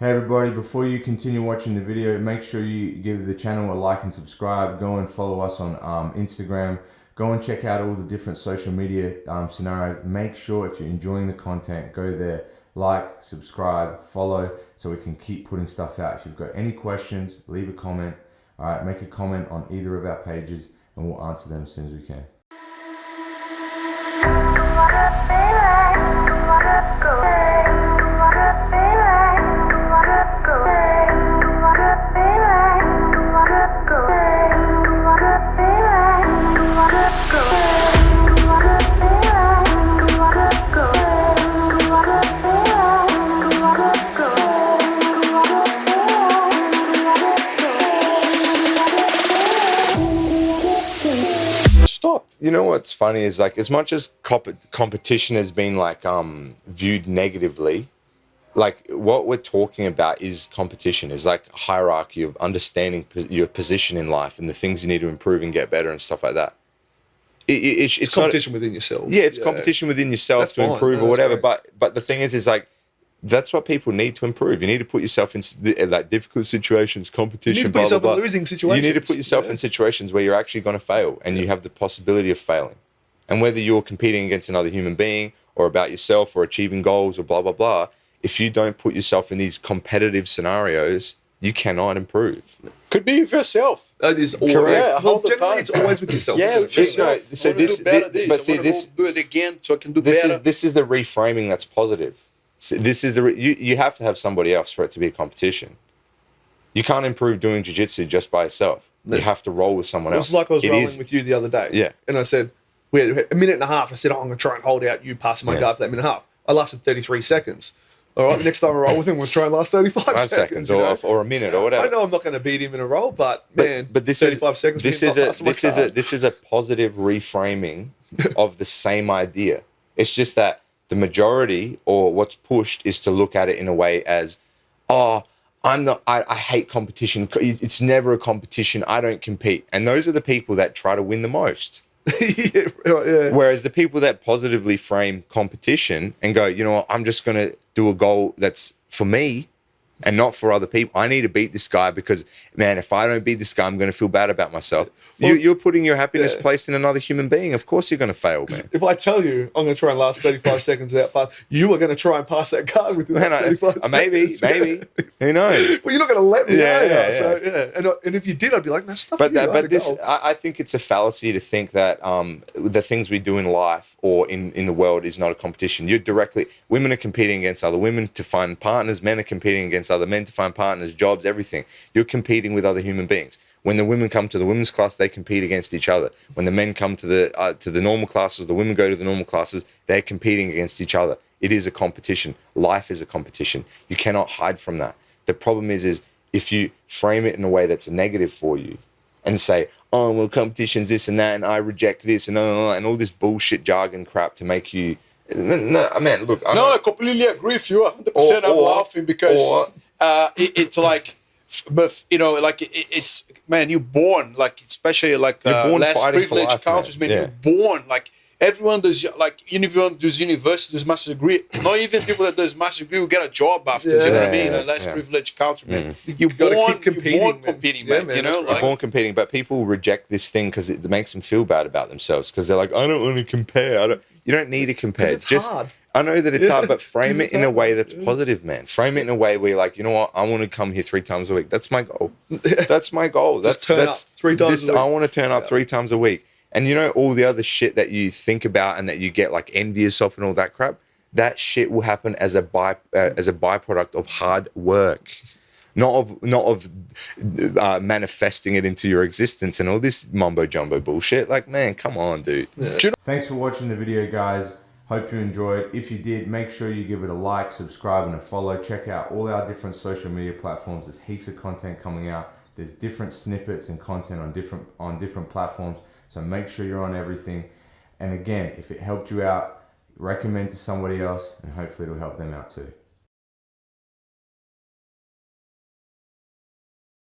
Hey everybody, before you continue watching the video, make sure you give the channel a like and subscribe. Go and follow us on Instagram. Go and check out all the different social media scenarios. Make sure if you're enjoying the content, go there, like, subscribe, follow, so we can keep putting stuff out. If you've got any questions, leave a comment. All right, make a comment on either of our pages and we'll answer them as soon as we can. You know what's funny is, like, as much as competition has been like viewed negatively, like what we're talking about is competition, is like a hierarchy of understanding your position in life and the things you need to improve and get better and stuff like that. It's competition within yourself. Yeah, it's competition within yourself to improve or whatever. But the thing is like, that's what people need to improve. You need to put yourself in like difficult situations, competition. You need to put yourself in losing situations. You need to put yourself in situations where you're actually going to fail and you have the possibility of failing. And whether you're competing against another human being or about yourself or achieving goals or blah, blah, blah, if you don't put yourself in these competitive scenarios, you cannot improve. Could be with yourself. That is always. Yeah, generally it's always with yourself. Yeah, with yourself. So do it again so I can do better. This is the reframing that's positive. So this is you have to have somebody else for it to be a competition. You can't improve doing jiu-jitsu just by yourself. You have to roll with someone else. It was like I was rolling with you the other day. Yeah. And I said, we had a minute and a half. I said, I'm going to try and hold out you passing my guard for that minute and a half. I lasted 33 seconds. All right, next time I roll with him, we'll try and last 35 seconds. Or a minute or whatever. I know I'm not going to beat him in a roll, but this 35 seconds. This is a positive reframing of the same idea. It's just that the majority, or what's pushed, is to look at it in a way as, I hate competition. It's never a competition. I don't compete. And those are the people that try to win the most. Yeah. Whereas the people that positively frame competition and go, you know what, I'm just going to do a goal that's for me and not for other people. I need to beat this guy because, man, if I don't beat this guy, I'm going to feel bad about myself. Well, you're putting your happiness placed in another human being. Of course you're going to fail, man. If I tell you I'm going to try and last 35 seconds without pass, you are going to try and pass that card within 35 seconds. Maybe. Who knows? Well, you're not going to let me know. Yeah. So, and if you did, I'd be like, that's stuff. But I think it's a fallacy to think that the things we do in life or in the world is not a competition. Women are competing against other women to find partners. Men are competing against other men to find partners, jobs, everything. You're competing with other human beings. When the women come to the women's class, they compete against each other. When the men come to the normal classes, the women go to the normal classes, they're competing against each other. It is a competition. Life is a competition. You cannot hide from that. The problem is if you frame it in a way that's negative for you and say, oh, well, competition's this and that, and I reject this, and all this bullshit jargon crap to make you... No, man, look... I completely agree with you. 100%. I'm laughing because it's like... But like it's, man, you're born, like, especially like less privileged countries, man. You're born like everyone does, like everyone does university, does master's degree. Not even people that does master's degree will get a job after. You know what I mean? Less privileged country, man. You're born competing, man. You know, you're born competing, but people reject this thing because it makes them feel bad about themselves because they're like, I don't want to compare. You don't need to compare. It's hard. I know that it's hard, but frame it in a way that's positive, man. Frame it in a way where you're like, you know what? I want to come here 3 times a week. That's my goal. That's my goal. That's turn up 3 times a week. I want to turn up 3 times a week. And you know, all the other shit that you think about and that you get like envious of and all that crap, that shit will happen as a byproduct of hard work. Not of manifesting it into your existence and all this mumbo jumbo bullshit. Like, man, come on, dude. Yeah. Thanks for watching the video, guys. Hope you enjoyed. If you did, make sure you give it a like, subscribe, and a follow. Check out all our different social media platforms. There's heaps of content coming out. There's different snippets and content on different platforms. So make sure you're on everything. And again, if it helped you out, recommend to somebody else, and hopefully it'll help them out too.